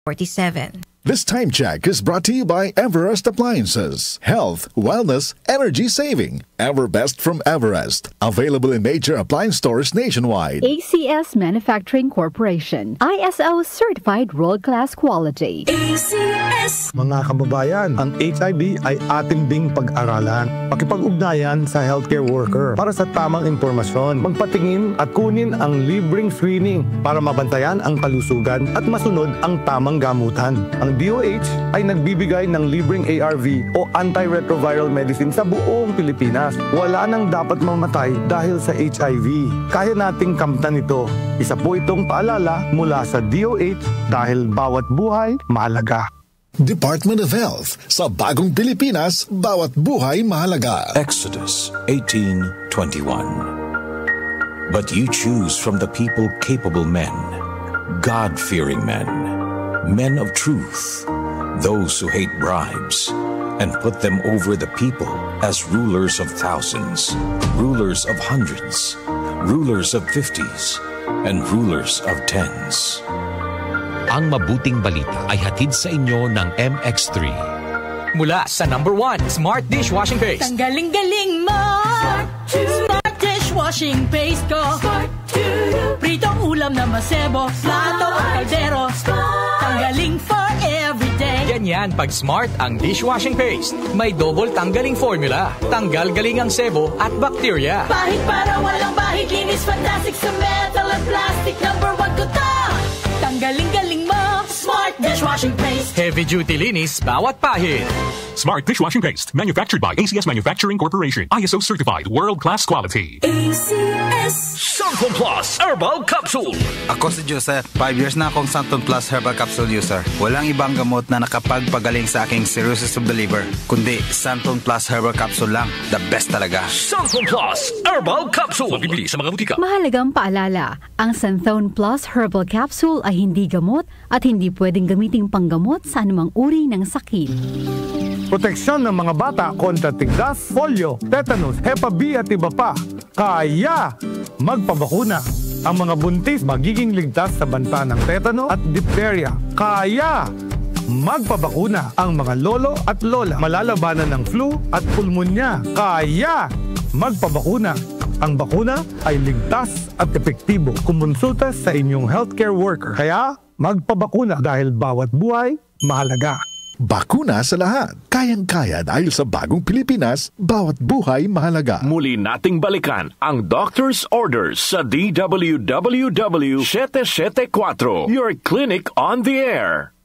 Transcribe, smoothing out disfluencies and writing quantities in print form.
47. This time check is brought to you by Everest Appliances. Health, wellness, energy saving. Everbest from Everest. Available in major appliance stores nationwide. ACS Manufacturing Corporation. ISO certified world-class quality. ACS. Mga kababayan, ang HIV ay ating ding pag-aralan. Pakipag-ugnayan sa healthcare worker para sa tamang impormasyon. Magpatingin at kunin ang libreng screening para mabantayan ang kalusugan at masunod ang tamang gamutan. Ang DOH ay nagbibigay ng libreng ARV o antiretroviral medicine sa buong Pilipinas. Wala nang dapat mamatay dahil sa HIV. Kaya nating kamtan ito. Isa po itong paalala mula sa DOH dahil bawat buhay mahalaga. Department of Health. Sa bagong Pilipinas, bawat buhay mahalaga. Exodus 18:21. But you choose from the people capable men, God-fearing men, men of truth, those who hate bribes, and put them over the people as rulers of thousands, rulers of hundreds, rulers of 50s, and rulers of 10s. Ang mabuting balita ay hatid sa inyo ng MX3. Mula sa number 1, Smart Dishwashing Paste. Tanggaling-galing mo! Smart Dishwashing Paste ko. Pritong ulam na masebo, plato o kaldero. Tanggaling for everyday. Ganyan pag Smart ang dishwashing paste. May double tanggaling formula. Tanggal galing ang sebo at bacteria. Bahid para walang bahid, linis fantastic sa metal at plastic. Number 1 ko to. Tanggaling-galing mo, Smart Dishwashing Paste. Heavy duty linis bawat pahid. Smart Dishwashing Paste, manufactured by ACS Manufacturing Corporation. ISO certified, world-class quality. ACS. Santon Plus Herbal Capsule. Ako si Joseph. 5 years na akong Santon Plus Herbal Capsule user. Walang ibang gamot na nakapagpagaling sa aking cirrhosis of the liver, kundi Santon Plus Herbal Capsule lang. The best talaga. Santon Plus Herbal Capsule. Mabibili sa mga butika. Mahalagang paalala, ang Santon Plus Herbal Capsule ay hindi gamot at hindi pwedeng gamiting panggamot sa anumang uri ng sakit. Proteksyon ng mga bata kontra tigdas, polio, tetanus, Hepa B at iba pa. Kaya magpabakuna. Ang mga buntis magiging ligtas sa banta ng tetano at diphtheria. Kaya magpabakuna. Ang mga lolo at lola malalabanan ng flu at pulmonya. Kaya magpabakuna. Ang bakuna ay ligtas at epektibo. Kumonsulta sa inyong healthcare worker. Kaya magpabakuna dahil bawat buhay mahalaga. Bakuna sa lahat. Kayang-kaya dahil sa bagong Pilipinas, bawat buhay mahalaga. Muli nating balikan ang Doctor's Orders sa DWWW 774, your clinic on the air.